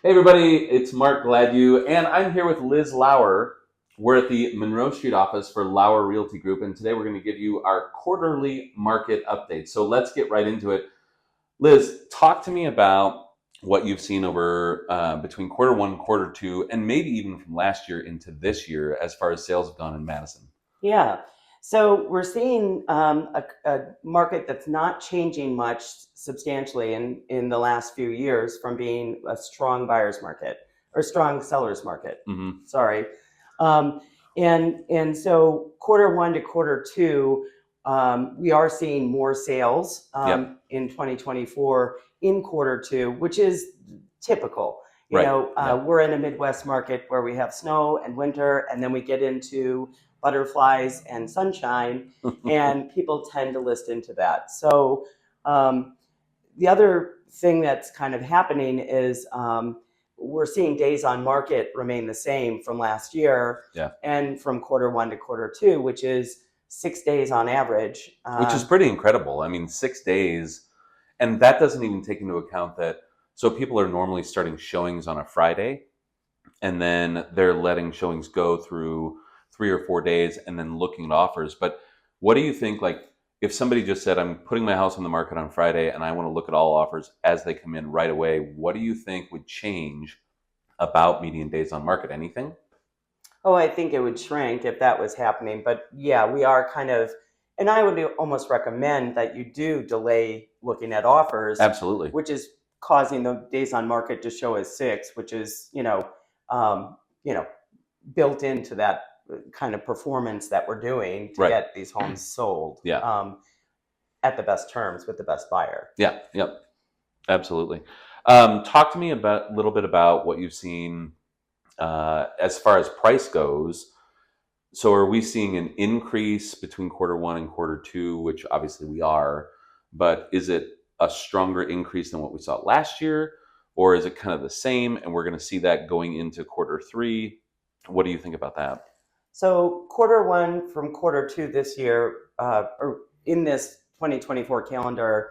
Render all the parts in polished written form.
Hey everybody, it's Mark Gladue, and I'm here with Liz Lauer. We're at the Monroe Street office for Lauer Realty Group, and today we're going to give you our quarterly market update. So let's get right into it. Liz, talk to me about what you've seen over between quarter one, quarter two, and maybe even from last year into this year as far as sales have gone in Madison. Yeah. So we're seeing a market that's not changing much substantially in the last few years from being a strong buyer's market or strong seller's market. Mm-hmm. Sorry. Um, and so quarter one to quarter two, we are seeing more sales Yep. in 2024 in quarter two, which is typical. Right. Yep. We're in a Midwest market where we have snow and winter, and then we get into butterflies and sunshine, and people tend to list into that. So the other thing that's kind of happening is we're seeing days on market remain the same from last year Yeah. and from quarter one to quarter two, which is 6 days on average. Which is pretty incredible. I mean, 6 days, and that doesn't even take into account that. So people are normally starting showings on a Friday, and then they're letting showings go through 3 or 4 days and then looking at offers. But what do you think, like, if somebody just said, I'm putting my house on the market on Friday and I want to look at all offers as they come in right away, what do you think would change about median days on market? Anything? Oh, I think it would shrink if that was happening. But yeah, we are kind of, and I would almost recommend that you do delay looking at offers, Absolutely. which is causing the days on market to show as 6, which is, um, you know, built into that kind of performance that we're doing to Right. get these homes sold Yeah. at the best terms with the best buyer. Yeah. Yep. Absolutely. Talk to me about a little bit about what you've seen as far as price goes. So are we seeing an increase between quarter one and quarter two, which obviously we are, but is it a stronger increase than what we saw last year? Or is it kind of the same and we're going to see that going into quarter three? What do you think about that? So quarter one from quarter two this year, or in this 2024 calendar,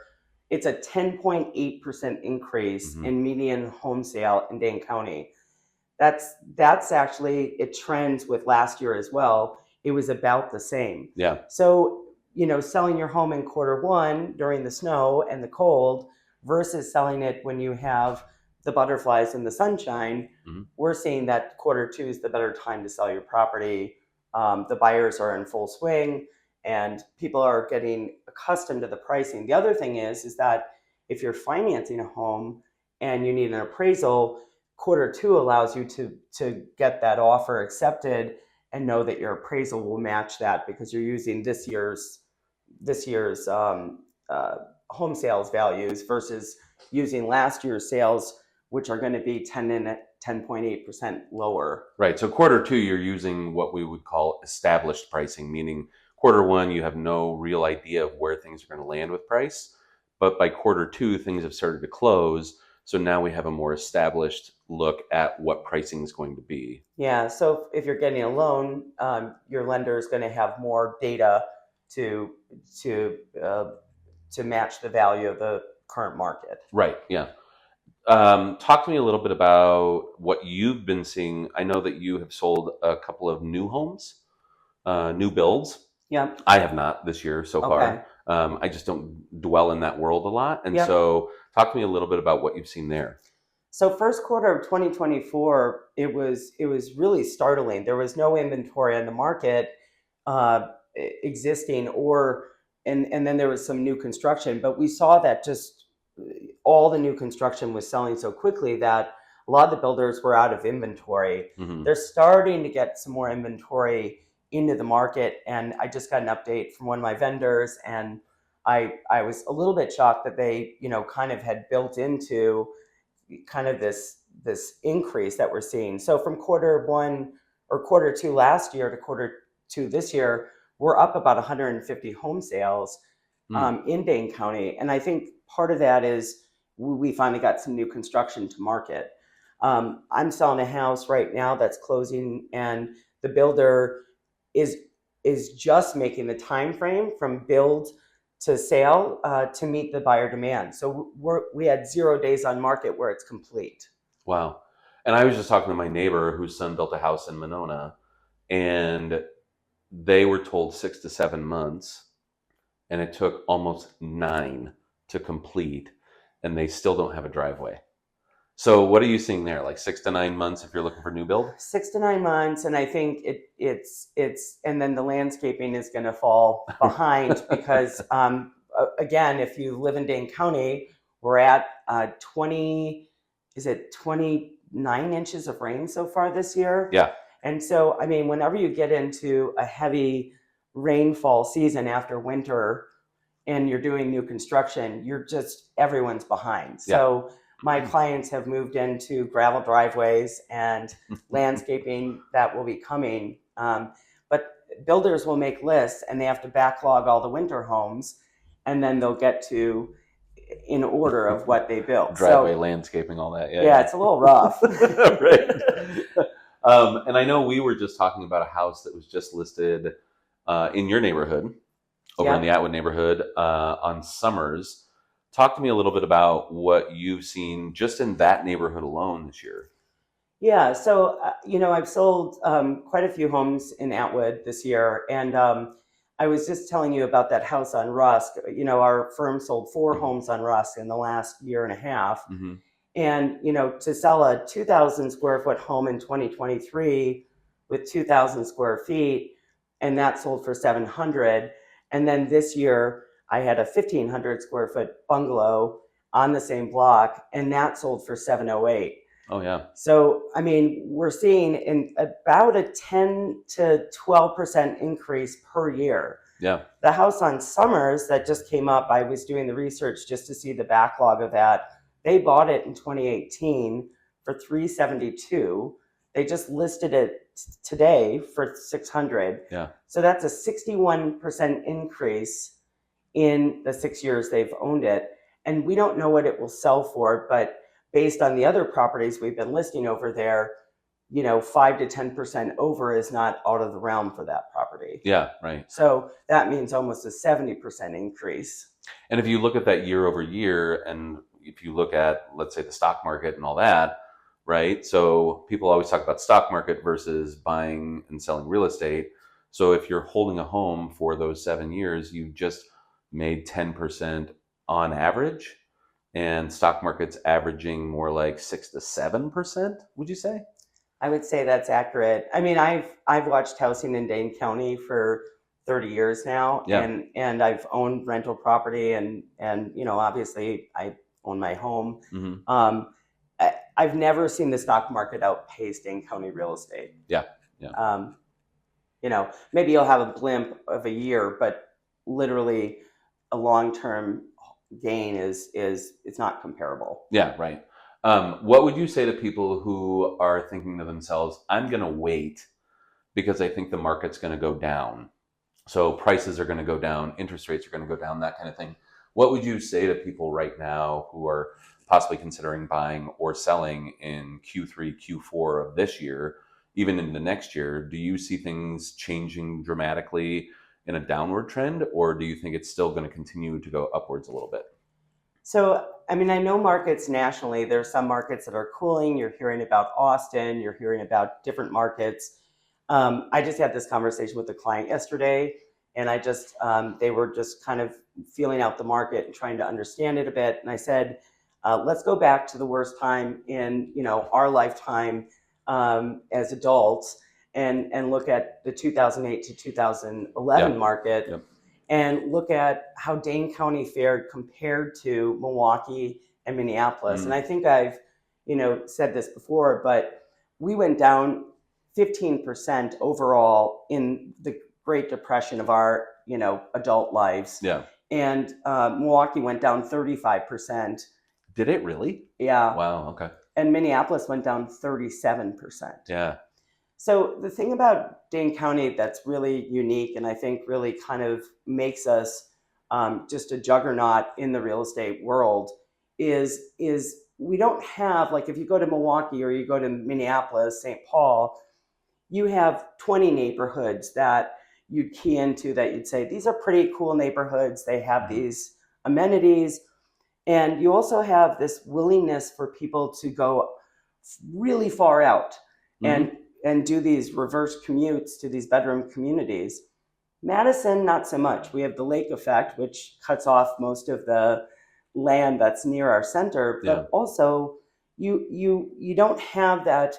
it's a 10.8% increase Mm-hmm. in median home sale in Dane County. That's actually, it trends with last year as well. It was about the same. Yeah. So, selling your home in quarter one during the snow and the cold versus selling it when you have the butterflies and the sunshine, Mm-hmm. we're seeing that quarter two is the better time to sell your property. The buyers are in full swing and people are getting accustomed to the pricing. The other thing is that if you're financing a home and you need an appraisal, quarter two allows you to get that offer accepted and know that your appraisal will match that because you're using this year's home sales values versus using last year's sales, which are going to be 10.8% lower. Right. So quarter two, you're using what we would call established pricing, meaning quarter one, you have no real idea of where things are going to land with price. But by quarter two, things have started to close. So now we have a more established look at what pricing is going to be. Yeah. So if you're getting a loan, your lender is going to have more data to to uh, to match the value of the current market. Right. Yeah. Talk to me a little bit about what you've been seeing. I know that you have sold a couple of new homes, new builds. Yeah. I have not this year so Okay. far. I just don't dwell in that world a lot. And Yep. so talk to me a little bit about what you've seen there. So first quarter of 2024, it was really startling. There was no inventory on the market existing, and then there was some new construction. But we saw that just all the new construction was selling so quickly that a lot of the builders were out of inventory. Mm-hmm. They're starting to get some more inventory into the market, and I just got an update from one of my vendors, and I was a little bit shocked that they kind of had built into kind of this increase that we're seeing. So from quarter one or quarter two last year to quarter two this year, we're up about 150 home sales in Dane County. And I think part of that is we finally got some new construction to market. I'm selling a house right now that's closing, and the builder is just making the time frame from build to sale to meet the buyer demand. So we had 0 days on market where it's complete. Wow. And I was just talking to my neighbor whose son built a house in Monona, and they were told 6 to 7 months, and it took almost 9 to complete, and they still don't have a driveway. So what are you seeing there? Like 6 to 9 months if you're looking for new build? 6 to 9 months, and I think it's and then the landscaping is going to fall behind because again, if you live in Dane County, we're at 20, is it 29 inches of rain so far this year? Yeah. And so, I mean, whenever you get into a heavy rainfall season after winter and you're doing new construction, everyone's behind. Yeah. So my clients have moved into gravel driveways and landscaping that will be coming. But builders will make lists and they have to backlog all the winter homes, and then they'll get to in order of what they built. Driveway, landscaping, all that. Yeah, it's a little rough. Right. And I know we were just talking about a house that was just listed in your neighborhood, over in the Atwood neighborhood, on Summers. Talk to me a little bit about what you've seen just in that neighborhood alone this year. Yeah, so I've sold quite a few homes in Atwood this year, and I was just telling you about that house on Rusk. Our firm sold 4 homes on Rusk in the last year and a half, Mm-hmm. and to sell a 2,000 square foot home in 2023 with 2,000 square feet, and that sold for 700, and then this year I had a 1,500 square foot bungalow on the same block, and that sold for 708. Oh, yeah. So, I mean, we're seeing in about a 10 to 12% increase per year. Yeah. The house on Summers that just came up, I was doing the research just to see the backlog of that. They bought it in 2018 for $372. They just listed it today for $600. Yeah. So that's a 61% increase in the 6 years they've owned it. And we don't know what it will sell for, but based on the other properties we've been listing over there, 5 to 10% over is not out of the realm for that property. Yeah, right. So that means almost a 70% increase. And if you look at that year over year, and if you look at, let's say, the stock market and all that, right? So people always talk about stock market versus buying and selling real estate. So if you're holding a home for those 7 years, you just made 10% on average, and stock market's averaging more like 6 to 7%, would you say? I would say that's accurate. I mean, I've watched housing in Dane County for 30 years now, Yeah. and I've owned rental property, and obviously I own my home. Mm-hmm. I've never seen the stock market outpace Dane County real estate. Yeah. Yeah. Maybe you'll have a blimp of a year, but literally a long-term gain is it's not comparable. Yeah, right. What would you say to people who are thinking to themselves, I'm going to wait because I think the market's going to go down? So prices are going to go down, interest rates are going to go down, that kind of thing. What would you say to people right now who are possibly considering buying or selling in Q3, Q4 of this year, even into next year? Do you see things changing dramatically in a downward trend, or do you think it's still going to continue to go upwards a little bit? So, I mean, I know markets nationally, there's some markets that are cooling. You're hearing about Austin, you're hearing about different markets. I just had this conversation with a client yesterday, and they were just kind of feeling out the market and trying to understand it a bit. And I said, let's go back to the worst time in, our lifetime as adults, and look at the 2008 to 2011 market. Yep. And look at how Dane County fared compared to Milwaukee and Minneapolis. And I think I've, said this before, but we went down 15% overall in the Great Depression of our, adult lives. Yeah. And Milwaukee went down 35%. Did it really? Yeah. Wow. Okay. And Minneapolis went down 37%. Yeah. So the thing about Dane County that's really unique, and I think really kind of makes us just a juggernaut in the real estate world, is we don't have, like, if you go to Milwaukee or you go to Minneapolis, St. Paul, you have 20 neighborhoods that you'd key into that you'd say, these are pretty cool neighborhoods. They have these amenities. And you also have this willingness for people to go really far out Hmm. and do these reverse commutes to these bedroom communities. Madison, not so much. We have the lake effect, which cuts off most of the land that's near our center, Yeah. but also you don't have that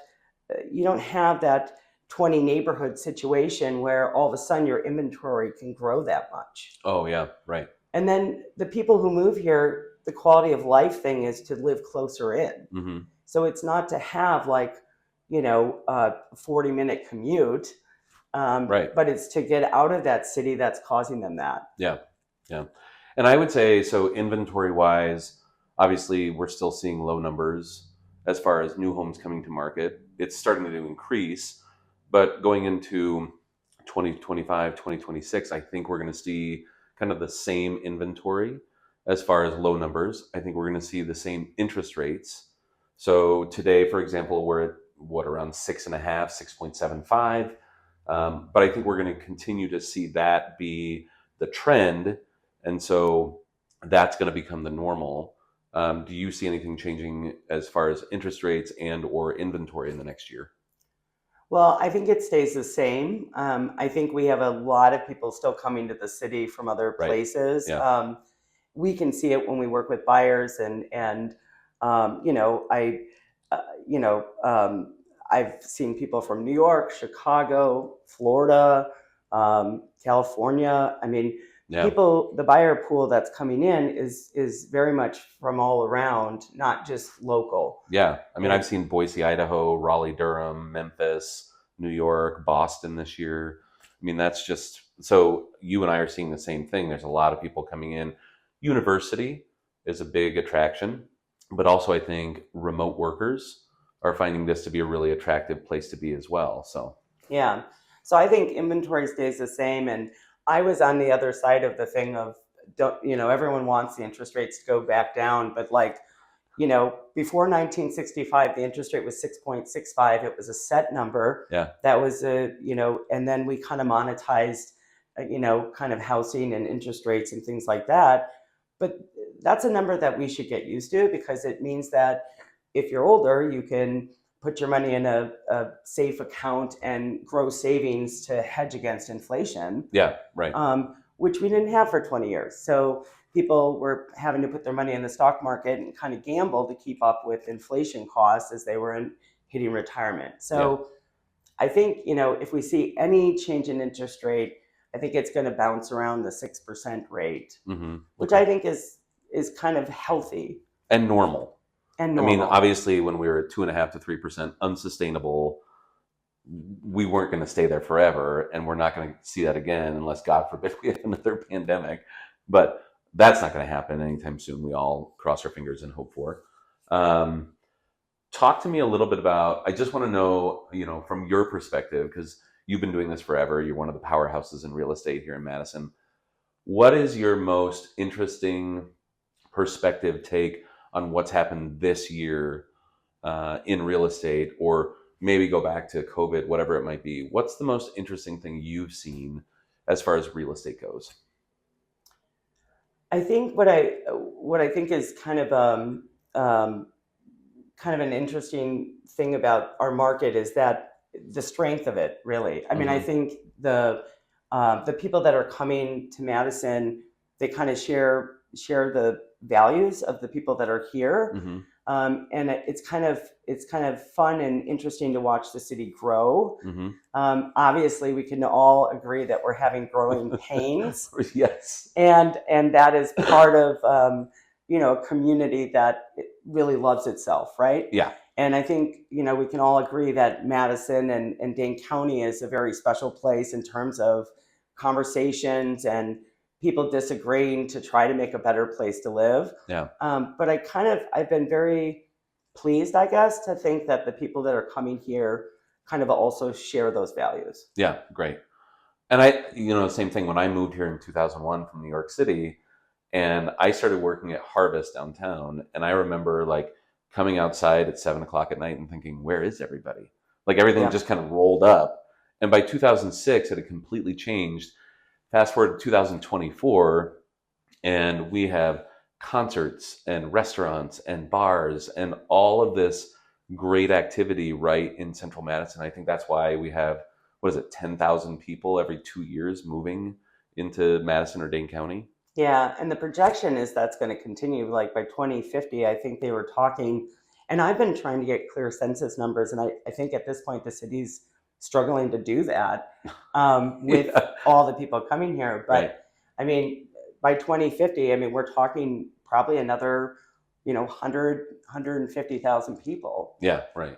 you don't have that 20 neighborhood situation where all of a sudden your inventory can grow that much. Oh, yeah. Right. And then the people who move here, the quality of life thing is to live closer in. Hmm. So it's not to have like, a 40-minute commute, Right. but it's to get out of that city that's causing them that. Yeah. Yeah. And I would say, so inventory wise, obviously we're still seeing low numbers as far as new homes coming to market. It's starting to increase, but going into 2025, 2026, I think we're going to see kind of the same inventory as far as low numbers. I think we're going to see the same interest rates. So today, for example, we're at what, around 6.5, 6.75. But I think we're going to continue to see that be the trend, and so that's going to become the normal. Do you see anything changing as far as interest rates and or inventory in the next year? Well, I think it stays the same. I think we have a lot of people still coming to the city from other Right. places. Yeah. We can see it when we work with buyers, and I, uh, you know, I've seen people from New York, Chicago, Florida, California. I mean, Yeah. the buyer pool that's coming in is very much from all around, not just local. Yeah. I mean, And I've seen Boise, Idaho, Raleigh, Durham, Memphis, New York, Boston this year. I mean, that's just so you and I are seeing the same thing. There's a lot of people coming in. University is a big attraction, but also I think remote workers are finding this to be a really attractive place to be as well. So, yeah. So I think inventory stays the same. And I was on the other side of the thing of, don't, everyone wants the interest rates to go back down, but like, before 1965, the interest rate was 6.65. It was a set number. yeah, That was and then we kind of monetized, kind of housing and interest rates and things like that. But that's a number that we should get used to because it means that if you're older, you can put your money in a safe account and grow savings to hedge against inflation, yeah, right. which we didn't have for 20 years. So people were having to put their money in the stock market and kind of gamble to keep up with inflation costs as they were hitting retirement. Yeah. So I think, if we see any change in interest rate, I think it's going to bounce around the 6% rate, Hmm. which Okay. I think is kind of healthy And normal. and I mean, normal. obviously, when we were at 2.5 to 3% unsustainable, we weren't going to stay there forever, and we're not going to see that again unless, God forbid, we have another pandemic. But that's not going to happen anytime soon. We all cross our fingers and hope for. Um, Talk to me a little bit about. I just want to know, from your perspective, because you've been doing this forever. You're one of the powerhouses in real estate here in Madison. What is your most interesting perspective take on what's happened this year in real estate, or maybe go back to COVID, whatever it might be? What's the most interesting thing you've seen as far as real estate goes? I think what I think is um, kind of an interesting thing about our market is that the strength of it. Really, I mean, I Hmm. think the people that are coming to Madison, they kind of share the values of the people that are here, Hmm. and it's kind of fun and interesting to watch the city grow. Hmm. Obviously, we can all agree that we're having growing pains, Yes. and that is part of a community that really loves itself, right? Yeah. And I think we can all agree that Madison and Dane County is a very special place in terms of conversations and people disagreeing to try to make a better place to live. Yeah. But I've been very pleased, I guess, to think that the people that are coming here kind of also share those values. Yeah. Great. And I, same thing when I moved here in 2001 from New York City, and I started working at Harvest downtown. And I remember like coming outside at 7 o'clock at night and thinking, where is everybody? Like everything Yeah. just kind of rolled up. And by 2006, it had completely changed. Fast forward to 2024, and we have concerts and restaurants and bars and all of this great activity right in central Madison. I think that's why we have, what is it, 10,000 people every 2 years moving into Madison or Dane County. Yeah, and the projection is that's going to continue. Like by 2050, I think they were talking, and I've been trying to get clear census numbers, and I think at this point the city's struggling to do that with Yeah. all the people coming here. But Right. I mean, by 2050, I mean, we're talking probably another, 150,000 people. Yeah, right.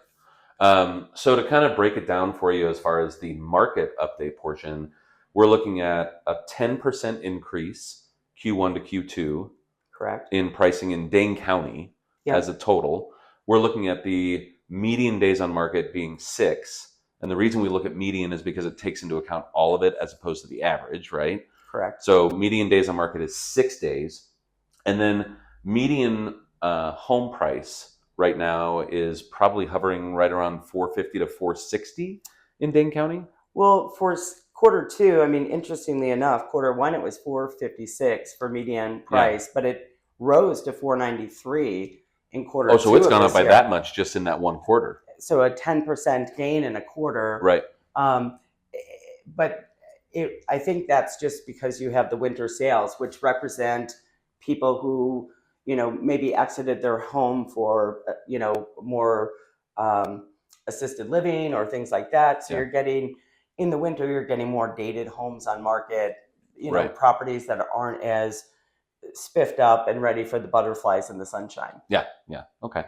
So to kind of break it down for you as far as the market update portion, we're looking at a 10% increase Q1 to Q2 Correct? in pricing in Dane County as Yep, a total. We're looking at the median days on market being 6. And the reason we look at median is because it takes into account all of it as opposed to the average, right? correct. So median days on market is 6 days. And then median home price right now is probably hovering right around 450 to 460 in Dane County. Well, for quarter two, I mean, interestingly enough, quarter one it was 456 for median Yeah. price, but it rose to 493 in quarter Oh, so two it's of gone up this by year. that much just in that one quarter. So a 10% gain in a quarter. Right. Um, but I think that's just because you have the winter sales, which represent people who, maybe exited their home for, more assisted living or things like that. So Yeah. you're getting, in the winter, you're getting more dated homes on market, Right. properties that aren't as spiffed up and ready for the butterflies and the sunshine. Yeah. Yeah. Okay.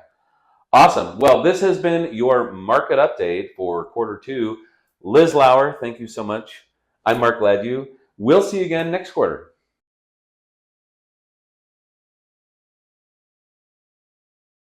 Awesome. Well, this has been your market update for quarter two. Liz Lauer, thank you so much. I'm Mark Gladue. We'll see you again next quarter.